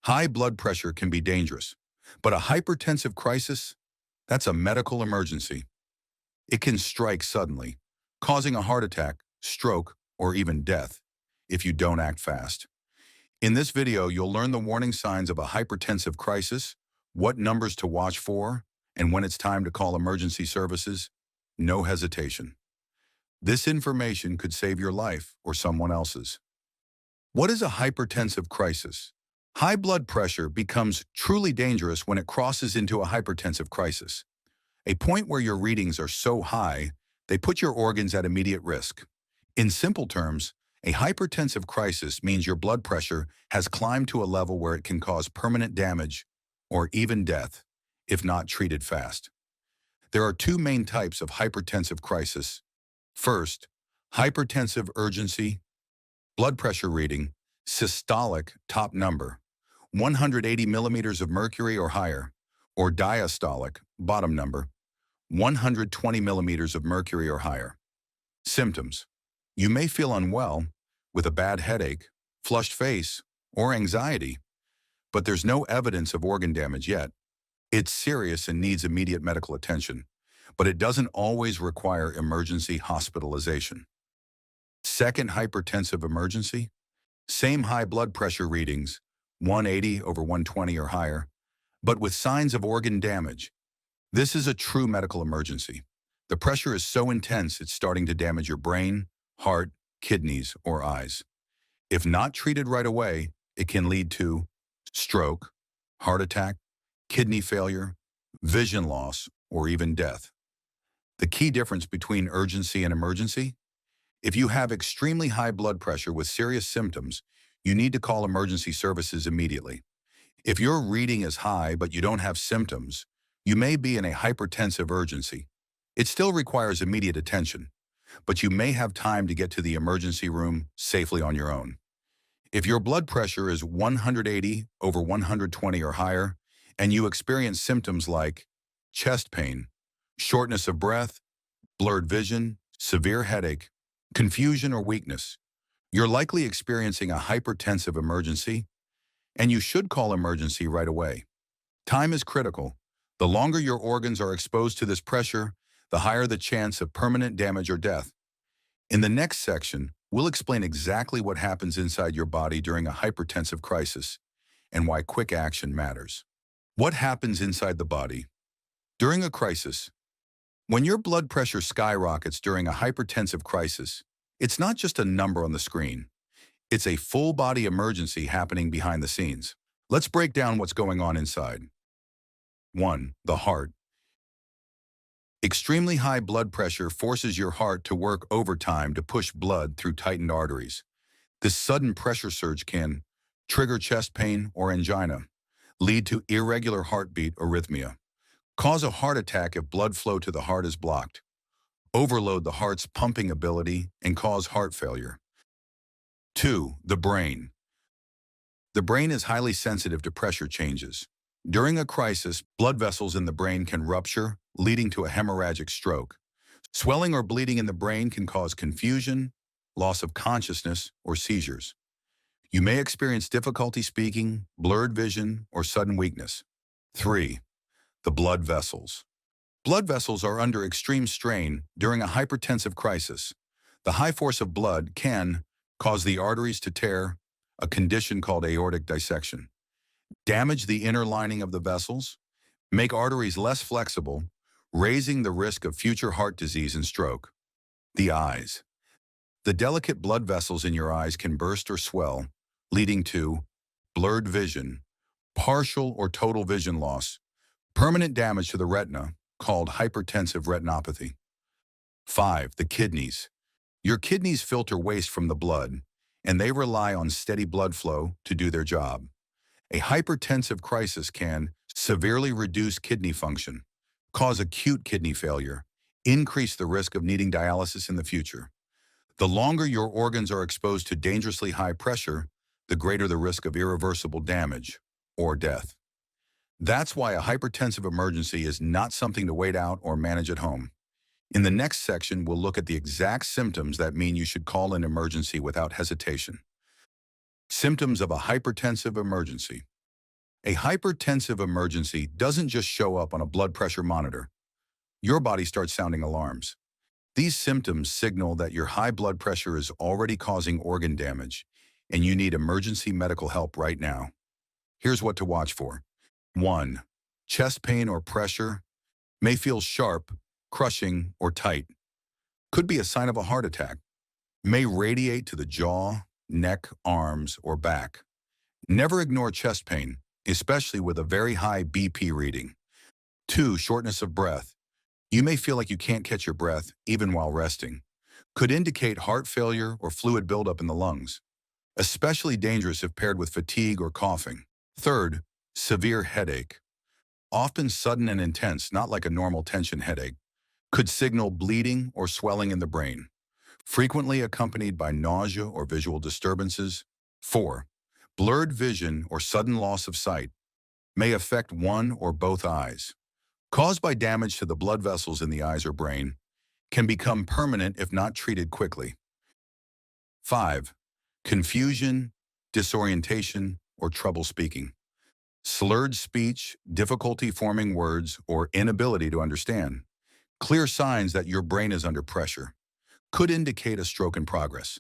High blood pressure can be dangerous, but a hypertensive crisis, that's a medical emergency. It can strike suddenly, causing a heart attack, stroke, or even death if you don't act fast. In this video, you'll learn the warning signs of a hypertensive crisis, what numbers to watch for, and when it's time to call emergency services. No hesitation. This information could save your life or someone else's. What is a hypertensive crisis? High blood pressure becomes truly dangerous when it crosses into a hypertensive crisis, a point where your readings are so high, they put your organs at immediate risk. In simple terms, a hypertensive crisis means your blood pressure has climbed to a level where it can cause permanent damage or even death if not treated fast. There are two main types of hypertensive crisis. First, hypertensive urgency, blood pressure reading, systolic top number, 180 millimeters of mercury or higher, or diastolic bottom number, 120 millimeters of mercury or higher. Symptoms. You may feel unwell with a bad headache, flushed face, or anxiety, but there's no evidence of organ damage yet. It's serious and needs immediate medical attention, but it doesn't always require emergency hospitalization. Second hypertensive emergency. Same high blood pressure readings, 180 over 120 or higher, but with signs of organ damage. This is a true medical emergency. The pressure is so intense it's starting to damage your brain, heart, kidneys, or eyes. If not treated right away, it can lead to stroke, heart attack, kidney failure, vision loss, or even death. The key difference between urgency and emergency? If you have extremely high blood pressure with serious symptoms, you need to call emergency services immediately. If your reading is high but you don't have symptoms, you may be in a hypertensive urgency. It still requires immediate attention, but you may have time to get to the emergency room safely on your own. If your blood pressure is 180 over 120 or higher, and you experience symptoms like chest pain, shortness of breath, blurred vision, severe headache, confusion, or weakness, you're likely experiencing a hypertensive emergency, and you should call emergency right away. Time is critical. The longer your organs are exposed to this pressure, the higher the chance of permanent damage or death. In the next section, we'll explain exactly what happens inside your body during a hypertensive crisis and why quick action matters. What happens inside the body? During a crisis, when your blood pressure skyrockets during a hypertensive crisis, it's not just a number on the screen. It's a full-body emergency happening behind the scenes. Let's break down what's going on inside. 1. The heart. Extremely high blood pressure forces your heart to work overtime to push blood through tightened arteries. This sudden pressure surge can trigger chest pain or angina, lead to irregular heartbeat arrhythmia, cause a heart attack if blood flow to the heart is blocked, overload the heart's pumping ability, and cause heart failure. 2. The brain. The brain is highly sensitive to pressure changes. During a crisis, blood vessels in the brain can rupture, leading to a hemorrhagic stroke. Swelling or bleeding in the brain can cause confusion, loss of consciousness, or seizures. You may experience difficulty speaking, blurred vision, or sudden weakness. 3. The blood vessels. Blood vessels are under extreme strain during a hypertensive crisis. The high force of blood can cause the arteries to tear, a condition called aortic dissection, damage the inner lining of the vessels, make arteries less flexible, raising the risk of future heart disease and stroke. The eyes. The delicate blood vessels in your eyes can burst or swell, leading to blurred vision, partial or total vision loss, permanent damage to the retina, called hypertensive retinopathy. 5. The kidneys. Your kidneys filter waste from the blood, and they rely on steady blood flow to do their job. A hypertensive crisis can severely reduce kidney function, cause acute kidney failure, increase the risk of needing dialysis in the future. The longer your organs are exposed to dangerously high pressure, the greater the risk of irreversible damage or death. That's why a hypertensive emergency is not something to wait out or manage at home. In the next section, we'll look at the exact symptoms that mean you should call an emergency without hesitation. Symptoms of a hypertensive emergency. A hypertensive emergency doesn't just show up on a blood pressure monitor. Your body starts sounding alarms. These symptoms signal that your high blood pressure is already causing organ damage, and you need emergency medical help right now. Here's what to watch for. 1. Chest pain or pressure may feel sharp, crushing, or tight. Could be a sign of a heart attack. May radiate to the jaw, neck, arms, or back. Never ignore chest pain, especially with a very high BP reading. 2. Shortness of breath. You may feel like you can't catch your breath, even while resting. Could indicate heart failure or fluid buildup in the lungs. Especially dangerous if paired with fatigue or coughing. 3. Severe headache. Often sudden and intense, not like a normal tension headache. Could signal bleeding or swelling in the brain. Frequently accompanied by nausea or visual disturbances. 4. Blurred vision or sudden loss of sight. May affect one or both eyes. Caused by damage to the blood vessels in the eyes or brain, can become permanent if not treated quickly. 5. Confusion, disorientation, or trouble speaking. Slurred speech, difficulty forming words, or inability to understand. Clear signs that your brain is under pressure. Could indicate a stroke in progress.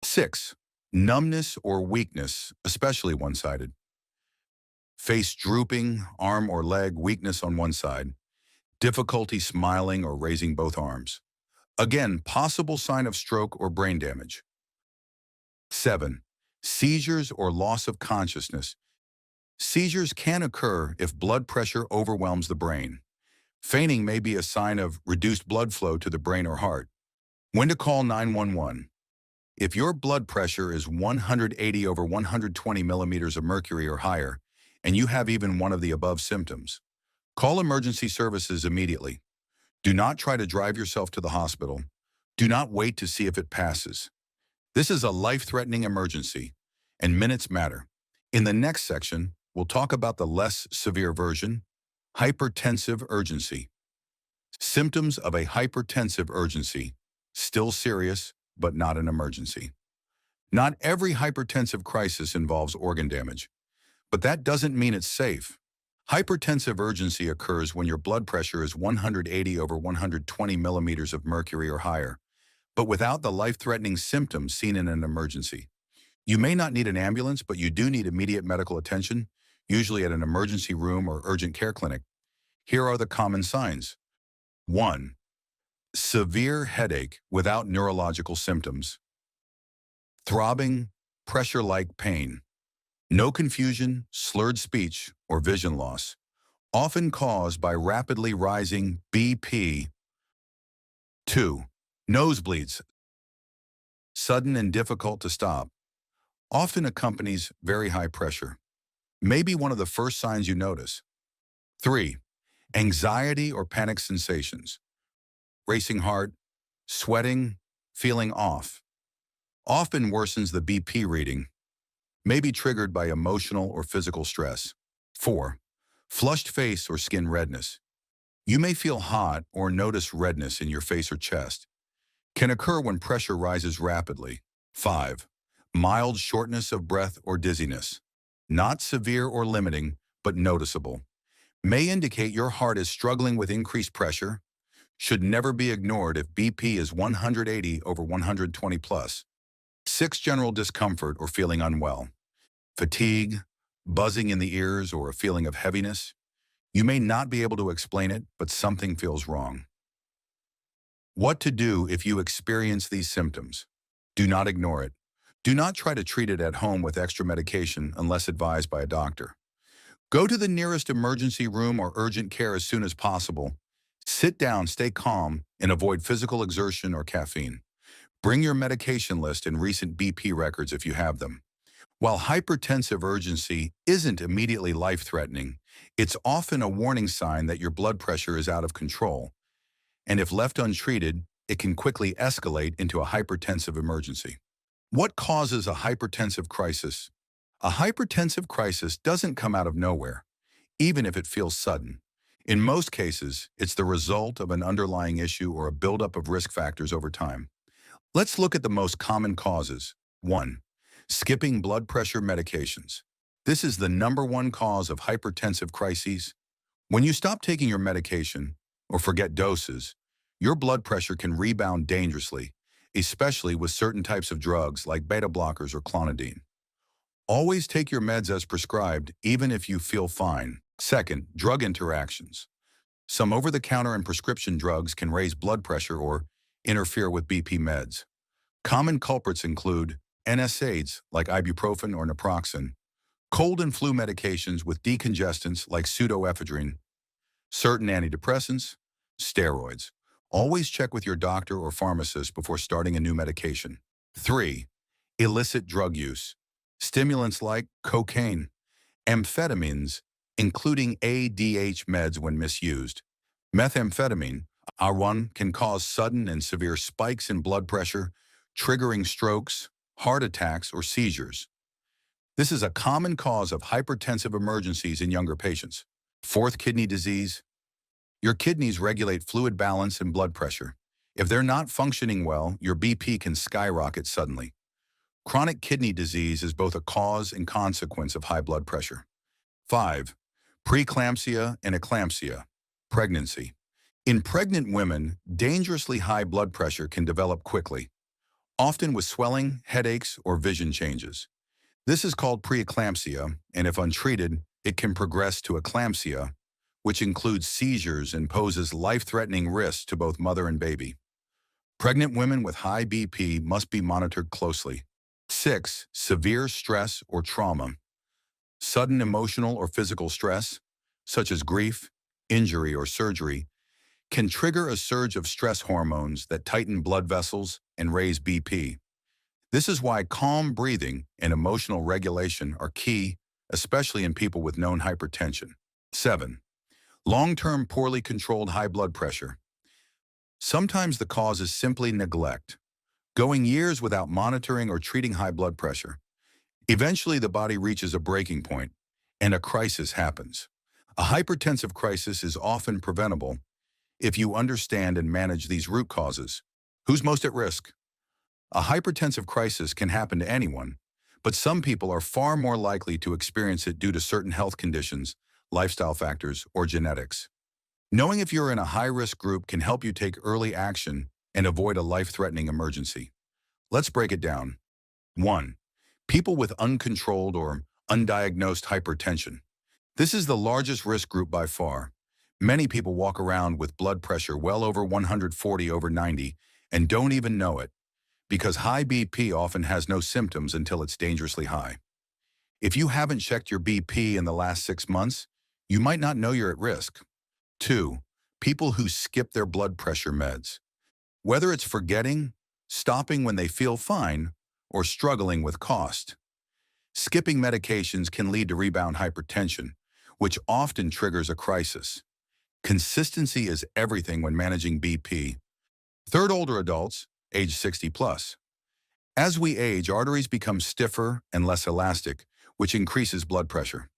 6. Numbness or weakness, especially one-sided. Face drooping, arm or leg weakness on one side. Difficulty smiling or raising both arms. Again, possible sign of stroke or brain damage. 7. Seizures or loss of consciousness. Seizures can occur if blood pressure overwhelms the brain. Fainting may be a sign of reduced blood flow to the brain or heart. When to call 911. If your blood pressure is 180 over 120 millimeters of mercury or higher, and you have even one of the above symptoms, call emergency services immediately. Do not try to drive yourself to the hospital. Do not wait to see if it passes. This is a life-threatening emergency, and minutes matter. In the next section, we'll talk about the less severe version, hypertensive urgency. Symptoms of a hypertensive urgency, still serious, but not an emergency. Not every hypertensive crisis involves organ damage, but that doesn't mean it's safe. Hypertensive urgency occurs when your blood pressure is 180 over 120 millimeters of mercury or higher, but without the life-threatening symptoms seen in an emergency. You may not need an ambulance, but you do need immediate medical attention, usually at an emergency room or urgent care clinic. Here are the common signs. 1. Severe headache without neurological symptoms. Throbbing, pressure-like pain. No confusion, slurred speech, or vision loss, often caused by rapidly rising BP. 2. Nosebleeds. Sudden and difficult to stop. Often accompanies very high pressure. May be one of the first signs you notice. 3. Anxiety or panic sensations. Racing heart, sweating, feeling off. Often worsens the BP reading. May be triggered by emotional or physical stress. 4. Flushed face or skin redness. You may feel hot or notice redness in your face or chest. Can occur when pressure rises rapidly. 5. Mild shortness of breath or dizziness. Not severe or limiting, but noticeable. May indicate your heart is struggling with increased pressure. Should never be ignored if BP is 180 over 120 plus. 6. General discomfort or feeling unwell. Fatigue, buzzing in the ears, or a feeling of heaviness. You may not be able to explain it, but something feels wrong. What to do if you experience these symptoms? Do not ignore it. Do not try to treat it at home with extra medication unless advised by a doctor. Go to the nearest emergency room or urgent care as soon as possible. Sit down, stay calm, and avoid physical exertion or caffeine. Bring your medication list and recent BP records if you have them. While hypertensive urgency isn't immediately life-threatening, it's often a warning sign that your blood pressure is out of control. And if left untreated, it can quickly escalate into a hypertensive emergency. What causes a hypertensive crisis? A hypertensive crisis doesn't come out of nowhere, even if it feels sudden. In most cases, it's the result of an underlying issue or a buildup of risk factors over time. Let's look at the most common causes. 1. Skipping blood pressure medications. This is the #1 cause of hypertensive crises. When you stop taking your medication or forget doses, your blood pressure can rebound dangerously, especially with certain types of drugs like beta blockers or clonidine. Always take your meds as prescribed, even if you feel fine. Second, drug interactions. Some over-the-counter and prescription drugs can raise blood pressure or interfere with BP meds. Common culprits include NSAIDs like ibuprofen or naproxen, cold and flu medications with decongestants like pseudoephedrine, certain antidepressants, steroids. Always check with your doctor or pharmacist before starting a new medication. 3. Illicit drug use. Stimulants like cocaine, amphetamines, including ADH meds when misused. Methamphetamine, R1, can cause sudden and severe spikes in blood pressure, triggering strokes, heart attacks, or seizures. This is a common cause of hypertensive emergencies in younger patients. Fourth, kidney disease. Your kidneys regulate fluid balance and blood pressure. If they're not functioning well, your BP can skyrocket suddenly. Chronic kidney disease is both a cause and consequence of high blood pressure. 5. Preeclampsia and eclampsia. Pregnancy. In pregnant women, dangerously high blood pressure can develop quickly, often with swelling, headaches, or vision changes. This is called preeclampsia, and if untreated, it can progress to eclampsia, which includes seizures and poses life-threatening risks to both mother and baby. Pregnant women with high BP must be monitored closely. 6. Severe stress or trauma. Sudden emotional or physical stress, such as grief, injury, or surgery, can trigger a surge of stress hormones that tighten blood vessels and raise BP. This is why calm breathing and emotional regulation are key, especially in people with known hypertension. 7. Long-term poorly controlled high blood pressure. Sometimes the cause is simply neglect, going years without monitoring or treating high blood pressure. Eventually, the body reaches a breaking point, and a crisis happens. A hypertensive crisis is often preventable if you understand and manage these root causes. Who's most at risk? A hypertensive crisis can happen to anyone, but some people are far more likely to experience it due to certain health conditions, lifestyle factors, or genetics. Knowing if you're in a high-risk group can help you take early action and avoid a life-threatening emergency. Let's break it down. 1. People with uncontrolled or undiagnosed hypertension. This is the largest risk group by far. Many people walk around with blood pressure well over 140/90 and don't even know it, because high BP often has no symptoms until it's dangerously high. If you haven't checked your BP in the last 6 months, you might not know you're at risk. 2. People who skip their blood pressure meds. Whether it's forgetting, stopping when they feel fine, or struggling with cost. Skipping medications can lead to rebound hypertension, which often triggers a crisis. Consistency is everything when managing BP. Third, older adults, age 60 plus. As we age, arteries become stiffer and less elastic, which increases blood pressure.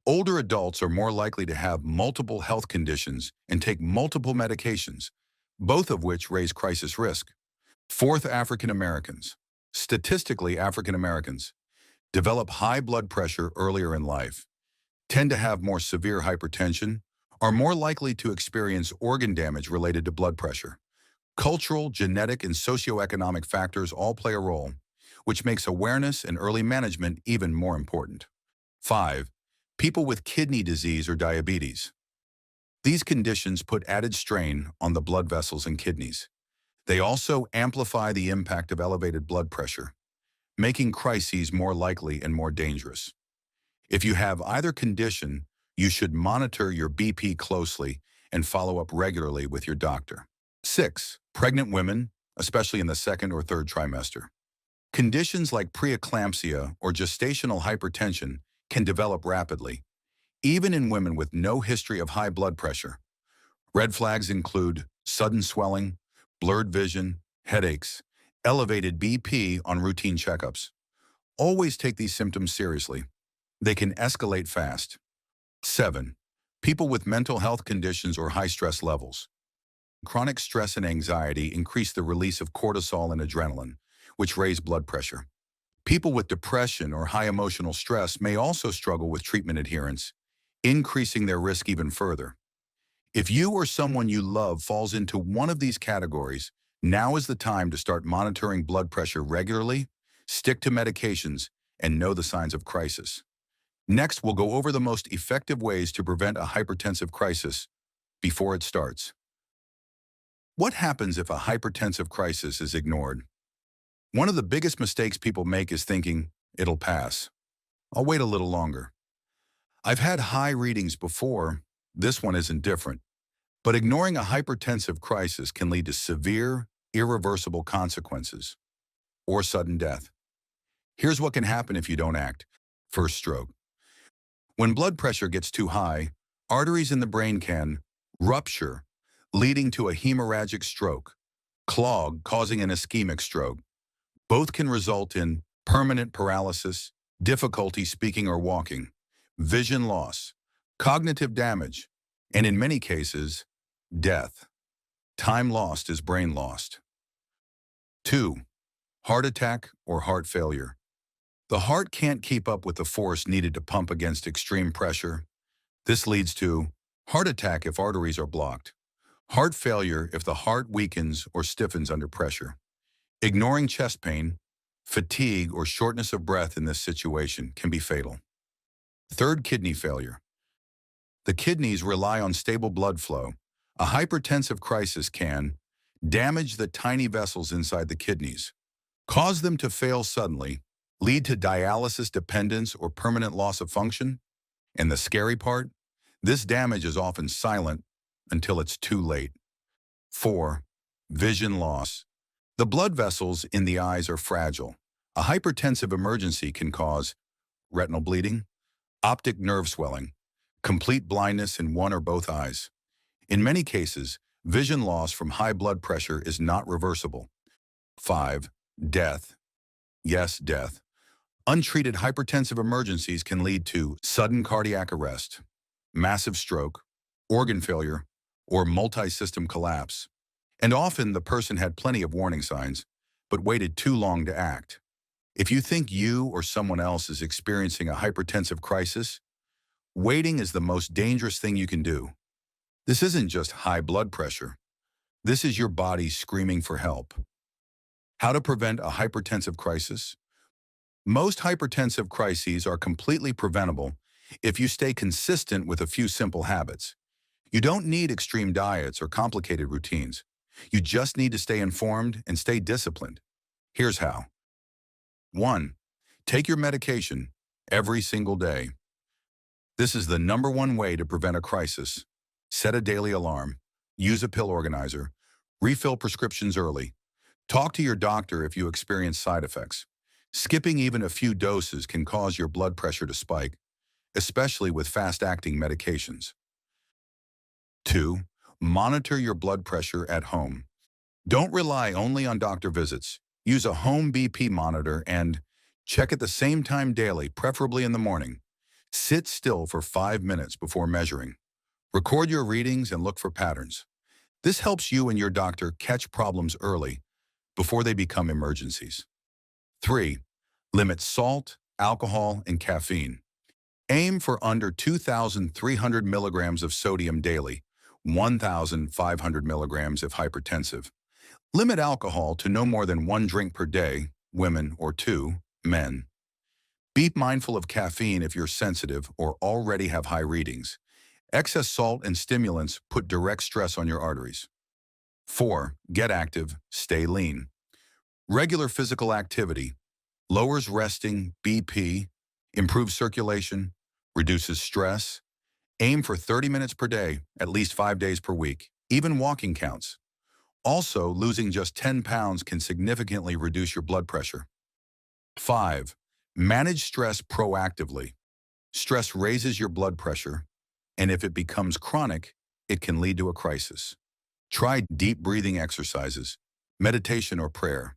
Older adults are more likely to have multiple health conditions and take multiple medications, both of which raise crisis risk. Fourth, African Americans. Statistically, African Americans develop high blood pressure earlier in life, tend to have more severe hypertension, are more likely to experience organ damage related to blood pressure. Cultural, genetic, and socioeconomic factors all play a role, which makes awareness and early management even more important. 5. People with kidney disease or diabetes. These conditions put added strain on the blood vessels and kidneys. They also amplify the impact of elevated blood pressure, making crises more likely and more dangerous. If you have either condition, you should monitor your BP closely and follow up regularly with your doctor. 6. Pregnant women, especially in the second or third trimester. Conditions like preeclampsia or gestational hypertension can develop rapidly, even in women with no history of high blood pressure. Red flags include sudden swelling, blurred vision, headaches, elevated BP on routine checkups. Always take these symptoms seriously. They can escalate fast. 7. People with mental health conditions or high stress levels. Chronic stress and anxiety increase the release of cortisol and adrenaline, which raise blood pressure. People with depression or high emotional stress may also struggle with treatment adherence, increasing their risk even further. If you or someone you love falls into one of these categories, now is the time to start monitoring blood pressure regularly, stick to medications, and know the signs of crisis. Next, we'll go over the most effective ways to prevent a hypertensive crisis before it starts. What happens if a hypertensive crisis is ignored? One of the biggest mistakes people make is thinking, it'll pass. I'll wait a little longer. I've had high readings before. This one isn't different. But ignoring a hypertensive crisis can lead to severe, irreversible consequences or sudden death. Here's what can happen if you don't act. First, stroke. When blood pressure gets too high, arteries in the brain can rupture, leading to a hemorrhagic stroke, clog, causing an ischemic stroke. Both can result in permanent paralysis, difficulty speaking or walking, vision loss, cognitive damage, and in many cases, death. Time lost is brain lost. 2. Heart attack or heart failure. The heart can't keep up with the force needed to pump against extreme pressure. This leads to heart attack if arteries are blocked, heart failure if the heart weakens or stiffens under pressure. Ignoring chest pain, fatigue, or shortness of breath in this situation can be fatal. Third, kidney failure. The kidneys rely on stable blood flow. A hypertensive crisis can damage the tiny vessels inside the kidneys, cause them to fail suddenly, lead to dialysis dependence or permanent loss of function. And the scary part? This damage is often silent until it's too late. 4. Vision loss. The blood vessels in the eyes are fragile. A hypertensive emergency can cause retinal bleeding, optic nerve swelling, complete blindness in one or both eyes. In many cases, vision loss from high blood pressure is not reversible. 5. Death. Yes, death. Untreated hypertensive emergencies can lead to sudden cardiac arrest, massive stroke, organ failure, or multi-system collapse. And often the person had plenty of warning signs, but waited too long to act. If you think you or someone else is experiencing a hypertensive crisis, waiting is the most dangerous thing you can do. This isn't just high blood pressure. This is your body screaming for help. How to prevent a hypertensive crisis? Most hypertensive crises are completely preventable if you stay consistent with a few simple habits. You don't need extreme diets or complicated routines. You just need to stay informed and stay disciplined. Here's how. 1. Take your medication every single day. This is the #1 way to prevent a crisis. Set a daily alarm. Use a pill organizer. Refill prescriptions early. Talk to your doctor if you experience side effects. Skipping even a few doses can cause your blood pressure to spike, especially with fast-acting medications. 2. Monitor your blood pressure at home. Don't rely only on doctor visits. Use a home BP monitor and check at the same time daily, preferably in the morning. Sit still for 5 minutes before measuring. Record your readings and look for patterns. This helps you and your doctor catch problems early before they become emergencies. 3. Limit salt, alcohol, and caffeine. Aim for under 2,300 milligrams of sodium daily, 1,500 milligrams if hypertensive. Limit alcohol to no more than 1 drink per day, women, or 2, men. Be mindful of caffeine if you're sensitive or already have high readings. Excess salt and stimulants put direct stress on your arteries. 4. Get active, stay lean. Regular physical activity lowers resting BP, improves circulation, reduces stress. Aim for 30 minutes per day, at least 5 days per week. Even walking counts. Also, losing just 10 pounds can significantly reduce your blood pressure. 5. Manage stress proactively. Stress raises your blood pressure, and if it becomes chronic, it can lead to a crisis. Try deep breathing exercises, meditation or prayer,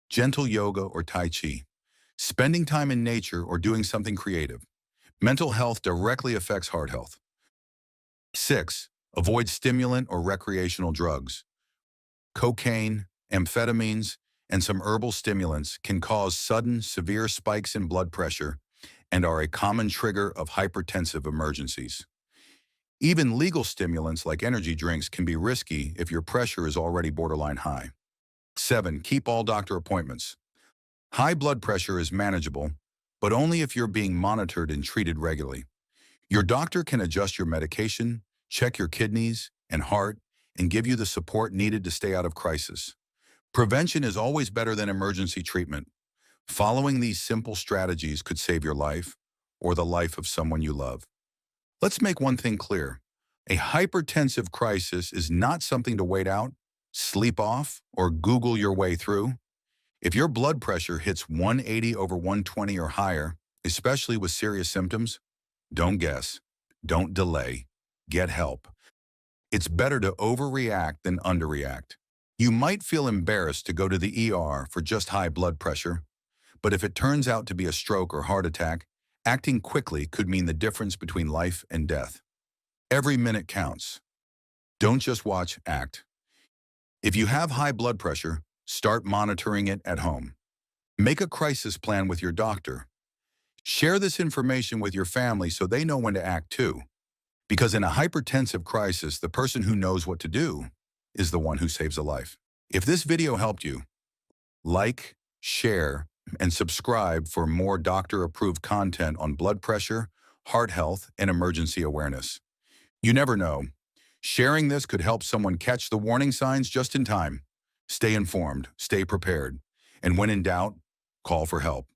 gentle yoga or tai chi, spending time in nature or doing something creative. Mental health directly affects heart health. 6. Avoid stimulant or recreational drugs. Cocaine, amphetamines, and some herbal stimulants can cause sudden, severe spikes in blood pressure and are a common trigger of hypertensive emergencies. Even legal stimulants like energy drinks can be risky if your pressure is already borderline high. 7. Keep all doctor appointments. High blood pressure is manageable, but only if you're being monitored and treated regularly. Your doctor can adjust your medication, check your kidneys and heart, and give you the support needed to stay out of crisis. Prevention is always better than emergency treatment. Following these simple strategies could save your life or the life of someone you love. Let's make one thing clear. A hypertensive crisis is not something to wait out, sleep off, or Google your way through. If your blood pressure hits 180 over 120 or higher, especially with serious symptoms, don't guess, don't delay, get help. It's better to overreact than underreact. You might feel embarrassed to go to the ER for just high blood pressure, but if it turns out to be a stroke or heart attack, acting quickly could mean the difference between life and death. Every minute counts. Don't just watch, act. If you have high blood pressure, start monitoring it at home. Make a crisis plan with your doctor. Share this information with your family so they know when to act too. Because in a hypertensive crisis, the person who knows what to do is the one who saves a life. If this video helped you, like, share, and subscribe for more doctor-approved content on blood pressure, heart health, and emergency awareness. You never know. Sharing this could help someone catch the warning signs just in time. Stay informed, stay prepared, and when in doubt, call for help.